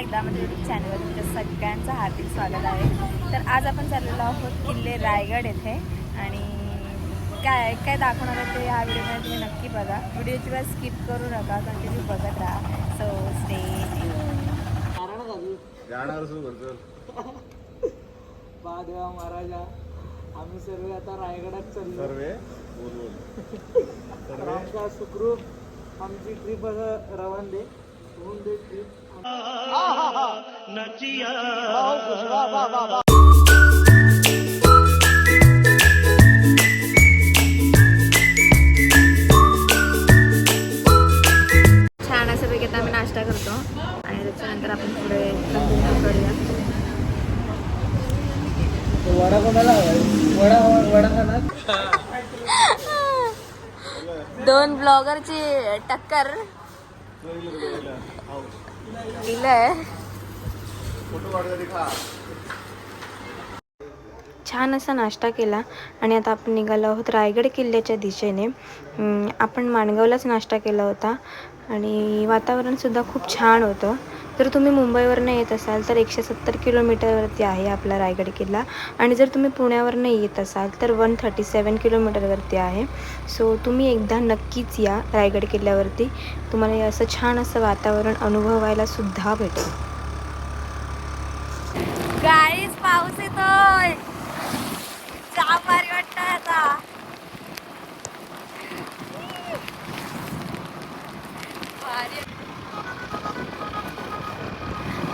एकदा माझ्या यूट्यूब चॅनलवर तुमच्या सगळ्यांचं हार्दिक स्वागत आहे. तर आज आपण चाललेलो आहोत किल्ले रायगड येथे आणि काय काय दाखवणार आहे ते ह्या व्हिडिओमध्ये तुम्ही नक्की बघा. व्हिडिओची वेळ स्किप करू नका, कंटिन्यू बघत राहा. सो स्टे महादेवा महाराजा आम्ही सर्व आता रायगडात चाललो. आमचा सुखरूप आमची ट्रिप रवानले होऊन दे ट्रिप. छान असं पैकी आता आम्ही नाश्ता करतो आणि त्याच्यानंतर आपण पुढे कंटिन्यू करूया. वडा कोणाला वडा वडा खाणार. दोन ब्लॉगरची टक्कर दिलंय. छान असा नाश्ता केला आणि आता आपण निघालो आहोत रायगड किल्ल्याच्या दिशेने. आपण माणगावलाच नाश्ता केला होता आणि वातावरणसुद्धा खूप छान होतं. जर तुम्ही मुंबईवरनं येत असाल तर 170 किलोमीटरवरती आहे आपला रायगड किल्ला आणि जर तुम्ही पुण्यावरनं येत असाल तर 137 किलोमीटरवरती आहे. सो तुम्ही एकदा नक्कीच या रायगड किल्ल्यावरती. तुम्हाला असं छान असं वातावरण अनुभवायला सुद्धा भेटेल. गाईस पाऊस येतोय, जाम भारी वाटतंय आता.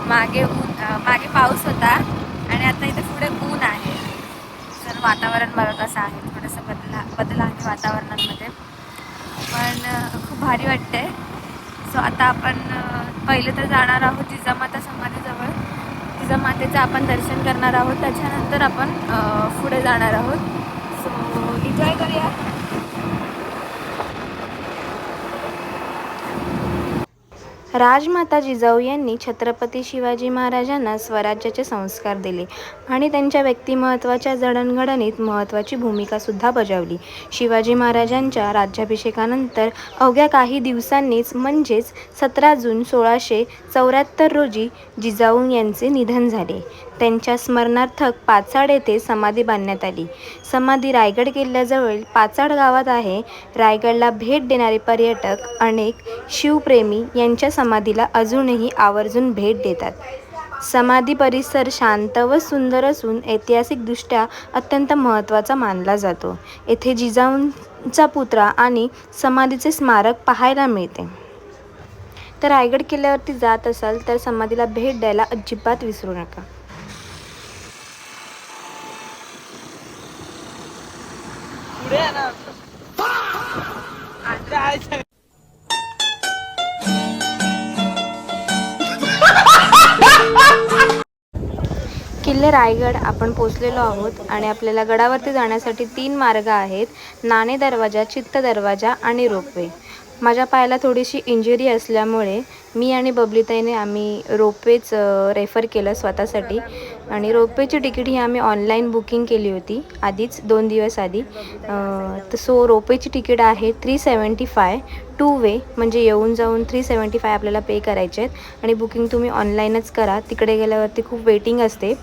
मागे पाऊस होता आणि आता इथे पुढे ऊन आहे. तर वातावरण बघा कसं आहे, थोडंसं बदल आहे वातावरणामध्ये, पण खूप भारी वाटतंय. सो आता आपण पहिले तर जाणार आहोत जिजामाता समाधीजवळ. जिजामातेचं आपण दर्शन करणार आहोत, त्याच्यानंतर आपण पुढे जाणार आहोत. सो एन्जॉय करूया. राजमाता जिजाऊ यांनी छत्रपती शिवाजी महाराजांना स्वराज्याचे संस्कार दिले आणि त्यांच्या व्यक्तिमत्त्वाच्या जडणघडणीत महत्त्वाची भूमिकासुद्धा बजावली. शिवाजी महाराजांच्या राज्याभिषेकानंतर अवघ्या काही दिवसांनीच म्हणजेच 17 जून 1674 रोजी जिजाऊ यांचे निधन झाले. त्यांच्या स्मरणार्थ पाचाड येथे समाधी बांधण्यात आली. समाधी रायगड किल्ल्याजवळ पाचाड गावात आहे. रायगडला भेट देणारे पर्यटक अनेक शिवप्रेमी यांच्या समाधीला अजूनही आवर्जून भेट देतात. समाधी परिसर शांत व सुंदर असून ऐतिहासिकदृष्ट्या अत्यंत महत्त्वाचा मानला जातो. येथे जिजाऊंचा पुतळा आणि समाधीचे स्मारक पाहायला मिळते. तर रायगड किल्ल्यावरती जात असाल तर समाधीला भेट द्यायला अजिबात विसरू नका. किल्ले रायगड आपण पोचलेलो आहोत आणि आपल्याला गडावरती जाण्यासाठी 3 मार्ग आहेत: नाणे दरवाजा, चित्त दरवाजा आणि रोपवे. माझ्या पायाला थोडीशी इंजुरी असल्यामुळे मी आणि बबलीताईने आम्ही रोपवेच रेफर केलं स्वतःसाठी आणि रोपवेची तिकीट ही आम्ही ऑनलाईन बुकिंग केली होती आधीच 2 दिवस आधी. सो रोपवेची तिकीट आहे 375 2 वे, म्हणजे येऊन जाऊन 375 आपल्याला पे करायचे आहेत आणि बुकिंग तुम्ही ऑनलाईनच करा. तिकडे गेल्यावरती खूप वेटिंग असते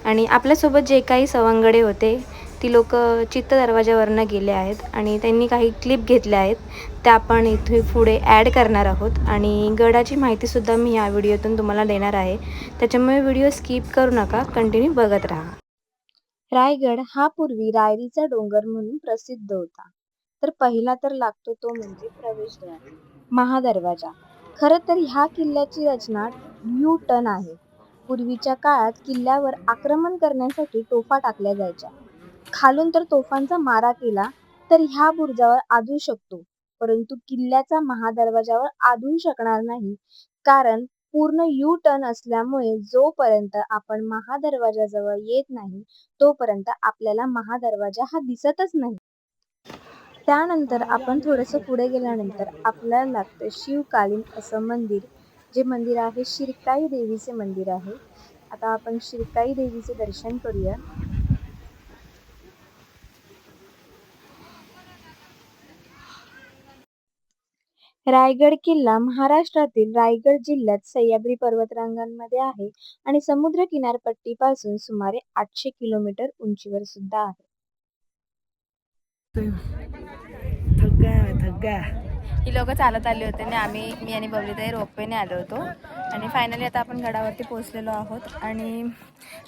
आणि आपल्यासोबत जे काही सवंगडे होते ती लोक चित्त दरवाजावरनं गेले आहेत आणि त्यांनी काही क्लिप घेतल्या आहेत त्या आपण इथे पुढे ॲड करणार आहोत आणि गडाची माहितीसुद्धा मी ह्या व्हिडिओतून तुम्हाला देणार आहे. त्याच्यामुळे व्हिडिओ स्किप करू नका, कंटिन्यू बघत राहा. रायगड हा पूर्वी रायरीचा डोंगर म्हणून प्रसिद्ध होता. तर पहिला तर लागतो तो म्हणजे प्रवेशद्वार, महादरवाजा. खरं तर ह्या किल्ल्याची रचना यू टर्न आहे. पूर्वीच्या काळात किल्ल्यावर आक्रमण करण्यासाठी तोफा टाकल्या जायच्या. खालून तर तोफांचा मारा केला तर ह्या बुरुजावर आदळू शकतो, परंतु किल्ल्याचा महादरवाजावर आदळू शकणार नाही, कारण पूर्ण यू टर्न असल्यामुळे जोपर्यंत आपण महादरवाजाजवळ येत नाही तोपर्यंत आपल्याला महादरवाजा हा दिसतच नाही. त्यानंतर आपण थोडंसं पुढे गेल्यानंतर आपल्याला लागतं शिवकालीन असं मंदिर. जे मंदिर आहे शिरकाई देवीचे मंदिर आहे. आता आपण शिरकाई देवीचे दर्शन करूया. रायगड किल्ला महाराष्ट्रातील रायगड जिल्ह्यात सह्याद्री पर्वतरांगांमध्ये आहे आणि समुद्र किनारपट्टीपासून सुमारे 800 किलोमीटर उंचीवर सुद्धा आहे. ही लोक चालत आले होते आणि मी आणि बबलीताई रोपवेने आलो होतो आणि फायनली आता आपण गडावरती पोहोचलेलो आहोत आणि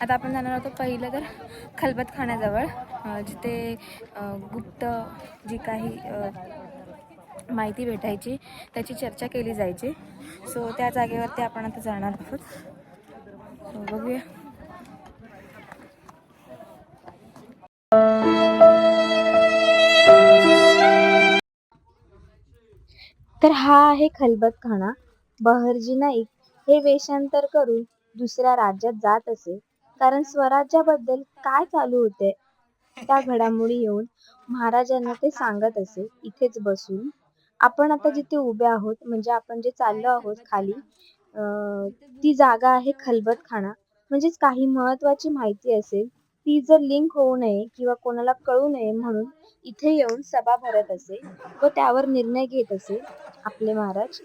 आता आपण जाणार होतो पहिलं तर खलबतखान्याजवळ, जिथे गुप्त जी काही माहिती भेटायची त्याची चर्चा केली जायची. सो त्या जागेवरती आपण आता जाणार आहोत. सो बघूया. तर हा आहे खलबतखाना. बहरजी नाईक हे वेषांतर करून दुसऱ्या राज्यात जात असे, कारण स्वराज्याबद्दल काय चालू होते त्या घडामोडी येऊन महाराजांना ते सांगत असे. इथेच बसून आपण आता जिथे उभे आहोत, म्हणजे आपण जे चाललो आहोत खाली, ती जागा आहे खलबतखाना. म्हणजेच काही महत्वाची माहिती असेल ती जर लिंक होऊ नये किंवा कोणाला कळू नये म्हणून इथे येऊन सभा भरत असे व त्यावर निर्णय घेत असे आपले महाराज.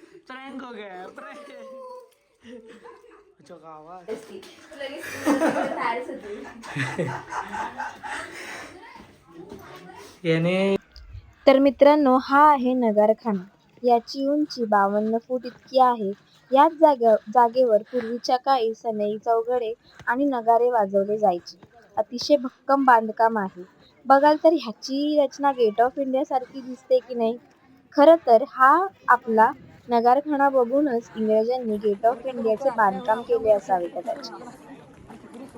तर मित्रांनो, हा आहे नगारखाना. याची उंची 52 फूट इतकी आहे. याच जागेवर पूर्वीच्या काळी सनई चौघडे आणि नगारे वाजवले जायचे. अतिशय भक्कम बांधकाम आहे. बघाल तर ह्याची रचना गेट ऑफ इंडिया सारखी दिसते की नाही. खरं तर हा आपला नगारखाना बघूनच इंग्रजांनी गेट ऑफ इंडियाचे बांधकाम केले असावे कदाचित.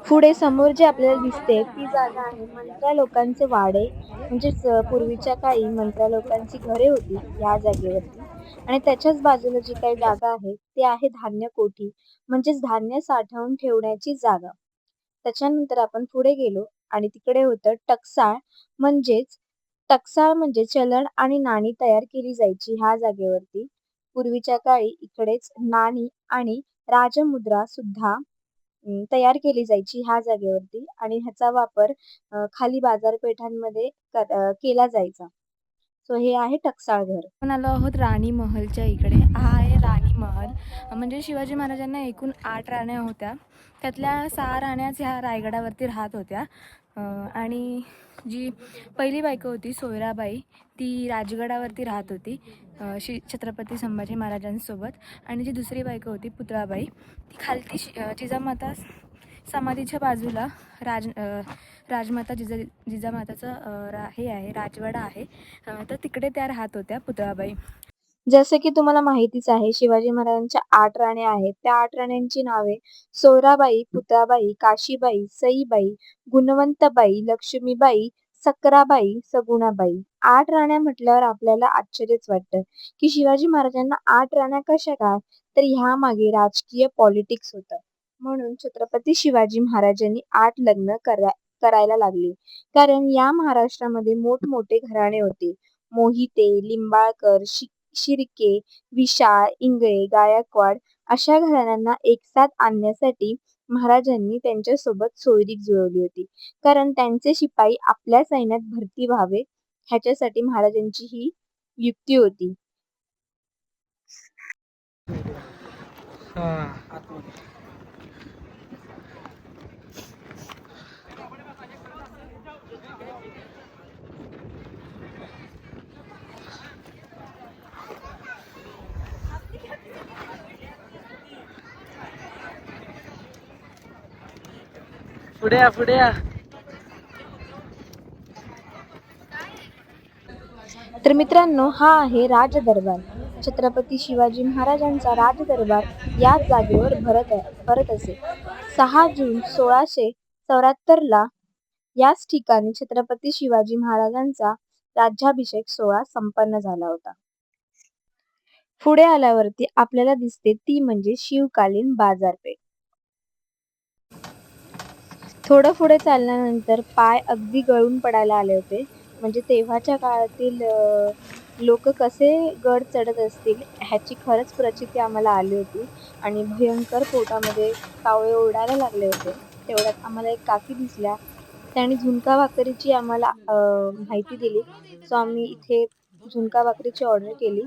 पुढे समोर जे आपल्याला दिसते ती जागा आहे मंत्र्या लोकांचे वाडे. म्हणजेच पूर्वीच्या काळी मंत्र्या लोकांची घरे होती या जागेवरती. आणि त्याच्याच बाजूला जी काही जागा आहे ते आहे धान्य कोठी, म्हणजेच धान्य साठवून ठेवण्याची जागा. त्याच्यानंतर आपण पुढे गेलो आणि तिकडे होतं टकसाळ. टकसाळ म्हणजे चलन आणि नाणी तयार केली जायची ह्या जागेवरती. पूर्वीच्या काळी इकडेच नाणी आणि राजमुद्रा सुद्धा तयार केली जायची ह्या जागेवरती आणि ह्याचा वापर खाली बाजारपेठांमध्ये केला जायचा. सो हे आहे टकसाळ घर. आपण आलो आहोत राणी महलच्या इकडे. हा आहे राणी महल. म्हणजे शिवाजी महाराजांना एकूण 8 राण्या होत्या. त्यातल्या 6 राण्याच ह्या रायगडावरती राहत होत्या. आणि जी पहिली बायको होती सोयराबाई, ती राजगडावरती राहत होती छत्रपती संभाजी महाराजांसोबत. आणि जी दुसरी बायको होती पुतळाबाई, ती खालती जिजामाता समाधीच्या बाजूला राजमाता जिजामाताचं हे आहे, राजवाडा आहे. तर तिकडे त्या राहत होत्या पुतळाबाई. जसं की तुम्हाला माहितीच आहे, शिवाजी महाराजांच्या 8 राण्या आहेत. त्या 8 राण्यांची नावे सोयराबाई, पुतळाबाई, काशीबाई, सईबाई, गुणवंतबाई, लक्ष्मीबाई, सक्राबाई, सगुणाबाई. 8 राण्या म्हटल्यावर आपल्याला आश्चर्यच वाटतं की शिवाजी महाराजांना 8 राण्या कशा काय? तर ह्या मागे राजकीय पॉलिटिक्स होतं. म्हणून छत्रपती शिवाजी महाराजांनी 8 लग्न करायला लागली. कारण या महाराष्ट्रामध्ये मोठमोठे घराणे होते. मोहिते, लिंबाळकर, शिर्के, विशाळ, इंगळे, गायकवाड अशा घराण्यांना एकसाथ आणण्यासाठी महाराजांनी त्यांच्यासोबत सोयरीक जुळवली होती. कारण त्यांचे शिपाई आपल्या सैन्यात भरती व्हावे ह्याच्यासाठी महाराजांची ही युक्ती होती. पुढे या, पुढे या. तर मित्रांनो, हा आहे राजदरबार. छत्रपती शिवाजी महाराजांचा राजदरबार याच जागेवर भरत असे. 6 जून 1674 याच ठिकाणी छत्रपती शिवाजी महाराजांचा राज्याभिषेक सोहळा संपन्न झाला होता. पुढे आल्यावरती आपल्याला दिसते ती म्हणजे शिवकालीन बाजारपेठ. थोडं पुढे चालल्यानंतर पाय अगदी गळून पडायला आले होते. म्हणजे तेव्हाच्या काळातील लोक कसे गड चढत असतील ह्याची खरंच प्रचिती आम्हाला आली होती. आणि भयंकर पोटामध्ये कावळे ओरडायला लागले होते. तेवढ्यात आम्हाला एक काकी दिसल्या. त्याने झुणका भाकरीची आम्हाला माहिती दिली. सो आम्ही इथे झुणका भाकरीची ऑर्डर केली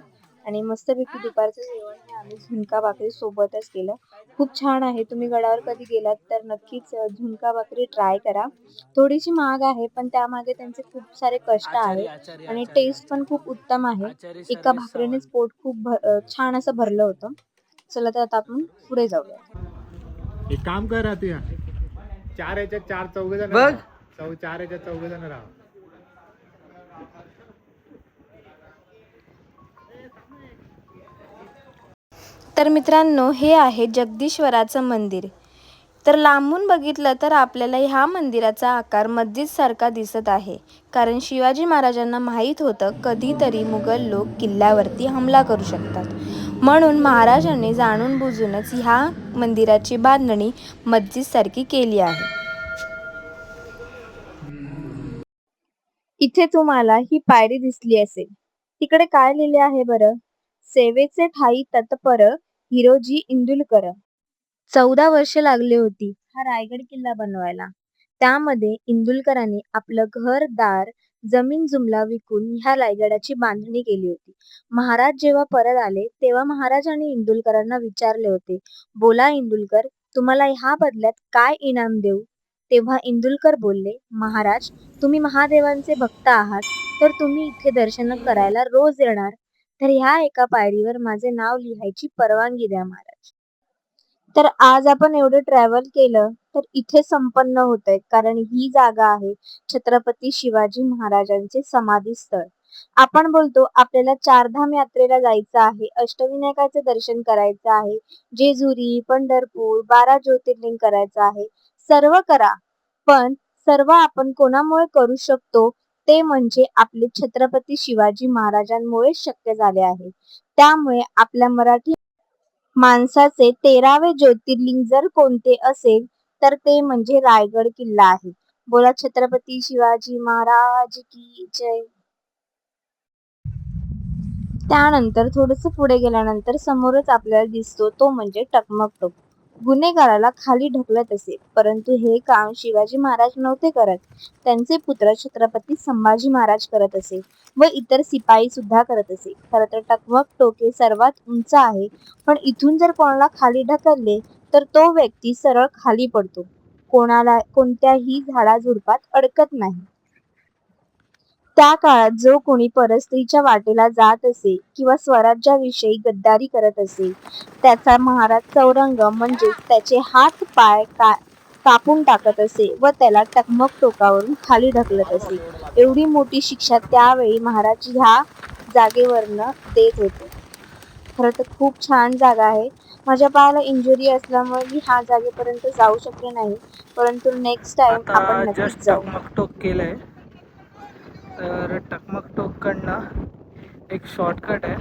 आणि मस्तपैकी दुपारचं जेवण हे आम्ही झुणका भाकरी सोबतच केलं. खूप छान आहे. तुम्ही गडावर कधी गेलात तर नक्कीच झुणका भाकरी ट्राय करा. थोडीशी महाग आहे पण त्यामागे त्यांचे खूप सारे कष्ट आहेत आणि टेस्ट पण खूप उत्तम आहे. एका भाकरीनेच पोट खूप छान असं भरलं होतं. चला तर आता आपण पुढे जाऊया. एक काम कर तू या 4 याच्यात 4 चौघ जण बघ. 4 याच्यात 4 जण राहा. तर मित्रांनो, हे आहे जगदीश्वराचं मंदिर. तर लांबून बघितलं तर आपल्याला ह्या मंदिराचा आकार मस्जिदसारखा दिसत आहे. कारण शिवाजी महाराजांना माहीत होतं कधीतरी मुघल लोक किल्ल्यावरती हमला करू शकतात. म्हणून महाराजांनी जाणून बुजूनच ह्या मंदिराची बांधणी मस्जिदसारखी केली आहे. इथे तुम्हाला ही पायरी दिसली असेल. तिकडे काय लिहिले आहे बरं? सेवेचे ठाई तत्पर हिरोजी इंदुलकर. 14 वर्ष लागली होती हा रायगड किल्ला बनवायला. त्यामध्ये इंदुलकरांनी आपलं घर दार जमीन जुमला विकून ह्या रायगडाची बांधणी केली होती. महाराज जेव्हा परत आले तेव्हा महाराजांनी इंदुलकरांना विचारले होते, बोला इंदुलकर, तुम्हाला ह्या बदल्यात काय इनाम देऊ? तेव्हा इंदुलकर बोलले, महाराज, तुम्ही महादेवांचे भक्त आहात तर तुम्ही इथे दर्शन करायला रोज येणार, तर ह्या एका पायरीवर माझे नाव लिहायची परवानगी द्या महाराज. तर आज आपण एवढं ट्रॅव्हल केलं तर इथे संपन्न होतंय, कारण ही जागा आहे छत्रपती शिवाजी महाराजांचे समाधी स्थळ. आपण बोलतो आपल्याला चारधाम यात्रेला जायचं आहे, अष्टविनायकाचे दर्शन करायचं आहे, जेजुरी, पंढरपूर, 12 ज्योतिर्लिंग करायचं आहे. सर्व करा, पण सर्व आपण कोणामुळे करू शकतो ते म्हणजे आपले छत्रपती शिवाजी महाराजांमुळे शक्य झाले आहे. त्यामुळे आपल्या मराठी माणसाचे 13वे ज्योतिर्लिंग जर कोणते असेल तर ते म्हणजे रायगड किल्ला आहे. बोला छत्रपती शिवाजी महाराज की जय. त्यानंतर थोडस पुढे गेल्यानंतर समोरच आपल्याला दिसतो तो म्हणजे टकमक टोक. गुन्हेगाराला खाली ढकलत असे, परंतु हे काम शिवाजी महाराज नव्हते करत, त्यांचे पुत्र छत्रपती संभाजी महाराज करत असे व इतर सिपाही सुद्धा करत असे. खरं तर टकमक टोक हे सर्वात उंच आहे, पण इथून जर कोणाला खाली ढकलले तर तो व्यक्ती सरळ खाली पडतो, कोणाला कोणत्याही झाडाझुडपात अडकत नाही. त्या काळात जो कोणी परस्त्रीच्या वाटेला जात असे किंवा स्वराज्याविषयी गद्दारी करत असे त्याचा महाराज चौरंग म्हणजेच त्याचे हात पाय कापून टाकत असे व त्याला टकमक टोकावरून खाली ढकलत असे. एवढी मोठी शिक्षा त्यावेळी महाराज ह्या जागेवरनं देत होते. खरं तर खूप छान जागा आहे. माझ्या पायाला इंजुरी असल्यामुळे मी ह्या जागेपर्यंत जाऊ शकले नाही, परंतु नेक्स्ट टाइम आपण नक्कीच जस्ट जाऊ. टकमक टोक केलंय. तर टकमक टोक कडनं एक शॉर्टकट आहे,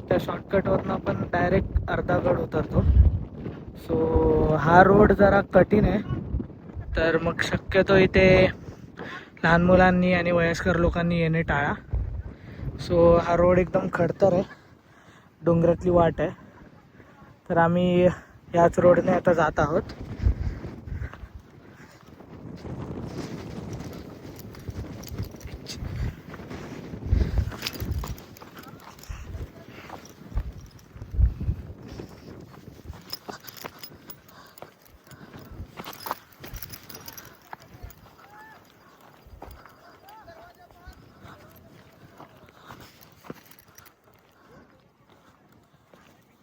त्या शॉर्टकटवरनं आपण डायरेक्ट अर्धागड उतरतो. सो हा रोड जरा कठीण आहे, तर मग शक्यतो इथे लहान मुलांनी आणि वयस्कर लोकांनी येणे टाळा. सो हा रोड एकदम खडतर आहे, डोंगरातली वाट आहे, तर आम्ही याच रोडने आता जात आहोत.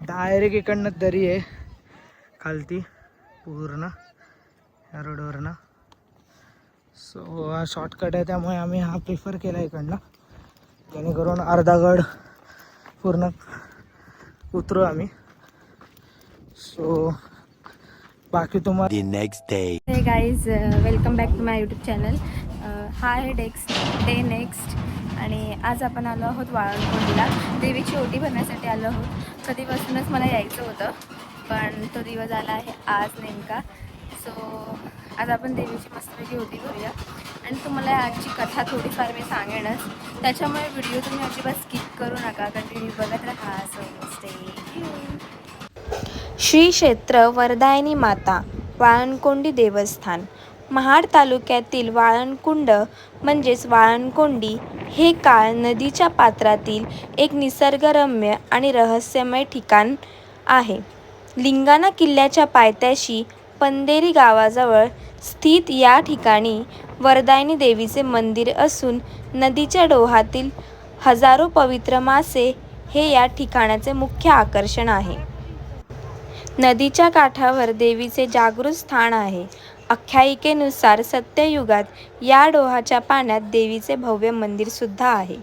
डायरेक्ट इकडनं दरी आहे खालती पूर्ण या रोडवरनं. सो हा शॉर्टकट आहे, त्यामुळे आम्ही हा प्रिफर केला इकडनं, जेणेकरून अर्धागड पूर्ण उतरू आम्ही. सो बाकी तुम्हाला The next day. Hey guys, welcome back to my YouTube channel. हा आहे डे नेक्स्ट आणि आज आपण आलो आहोत वाळवंटला. देवीची ओटी भरण्यासाठी आलो आहोत. कधीपासूनच मला यायचं होतं, पण तो दिवस आला आहे आज नेमका. सो आज आपण देवीची मस्तपैकी ओटी भरूया आणि तुम्हाला आजची कथा थोडीफार मी सांगेनच, त्याच्यामुळे व्हिडिओ तुम्ही अजिबात स्किप करू नका, कंटिन्यू बघत राहा. So stay tune. श्री क्षेत्र वरदायिनी माता वाळवंटी देवस्थान. महाड तालुक्यातील वाळणकुंड म्हणजेच वाळणकोंडी हे काळ नदीच्या पात्रातील एक निसर्गरम्य आणि रहस्यमय ठिकाण आहे. लिंगाणा किल्ल्याच्या पायथ्याशी पंधेरी गावाजवळ स्थित या ठिकाणी वरदायिनी देवीचे मंदिर असून नदीच्या डोहातील हजारो पवित्र मासे हे या ठिकाणाचे मुख्य आकर्षण आहे. नदीच्या काठावर देवीचे जागृत स्थान आहे. आख्यायिकेनुसार सत्ययुगात या डोहाच्या पाण्यात देवीचे भव्य मंदिर सुद्धा आहे.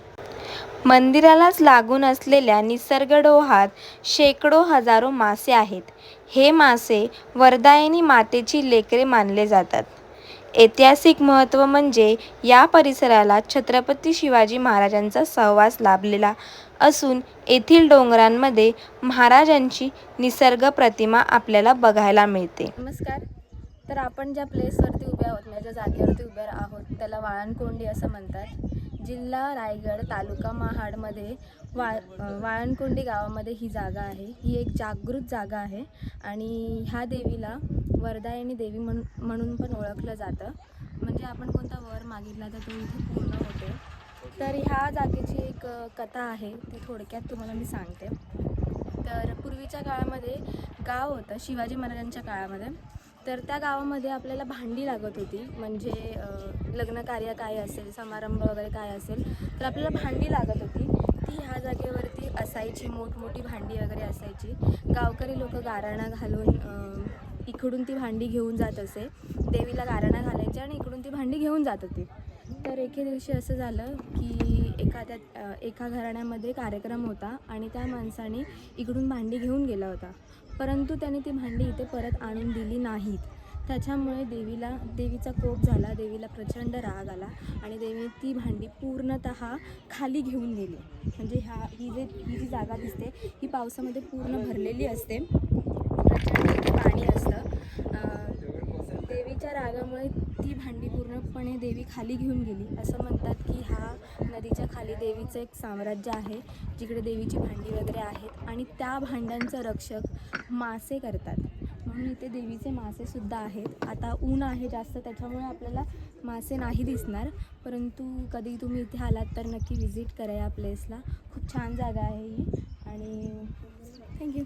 मंदिरालाच लागून असलेल्या निसर्ग डोहात शेकडो हजारो मासे आहेत. हे मासे वरदायिनी मातेची लेकरे मानले जातात. ऐतिहासिक महत्त्व म्हणजे या परिसराला छत्रपती शिवाजी महाराजांचा सहवास लाभलेला असून येथील डोंगरांमध्ये महाराजांची निसर्ग प्रतिमा आपल्याला बघायला मिळते. नमस्कार. तर आपण ज्या प्लेसवरती उभे आहोत, म्हणजे ज्या जागेवरती उभे आहोत त्याला वाळणकोंडी असं म्हणतात. जिल्हा रायगड, तालुका महाडमध्ये वाळणकोंडी गावामध्ये ही जागा आहे. ही एक जागृत जागा आहे आणि ह्या देवीला वरदायिनी देवी म्हणून पण ओळखलं जातं. म्हणजे आपण कोणता वर मागितला तर तो इथे पूर्ण होतो. तर ह्या जागेची एक कथा आहे, ती थोडक्यात तुम्हाला मी सांगते. तर पूर्वीच्या काळामध्ये गाव होतं शिवाजी महाराजांच्या काळामध्ये. तर त्या गावामध्ये आपल्याला भांडी लागत होती. म्हणजे लग्नकार्य काय असेल, समारंभ वगैरे काय असेल तर आपल्याला भांडी लागत होती. ती ह्या जागेवरती असायची, मोठमोठी भांडी वगैरे असायची. गावकरी लोक गाराणा घालून इकडून ती भांडी घेऊन जात असे. देवीला गाराणा घालायचे आणि इकडून ती भांडी घेऊन जात होती. तर एके दिवशी असं झालं की एका घराण्यामध्ये कार्यक्रम होता आणि त्या माणसाने इकडून भांडी घेऊन गेला होता, परंतु त्याने ती भांडी इथे परत आणून दिली नाहीत. त्याच्यामुळे देवीचा कोप झाला. देवीला प्रचंड राग आला आणि देवीने ती भांडी पूर्णतः खाली घेऊन गेली. म्हणजे ही जी जागा दिसते ही पावसामध्ये पूर्ण भरलेली असते. प्रचंड इथे पाणी असतं. देवीच्या रागामुळे ती भांडी पूर्णपणे देवी खाली घेऊन गेली. असं म्हणतात की हा नदीच्या खाली देवीचं एक साम्राज्य आहे, जिकडे देवीची भांडी वगैरे आहेत आणि त्या भांड्यांचं रक्षक मासे करतात. म्हणून इथे देवीचे मासेसुद्धा आहेत. आता ऊन आहे जास्त, त्याच्यामुळे आपल्याला मासे नाही दिसणार, परंतु कधी तुम्ही इथे आलात तर नक्की व्हिजिट करा या प्लेसला. खूप छान जागा आहे ही आणि थँक्यू.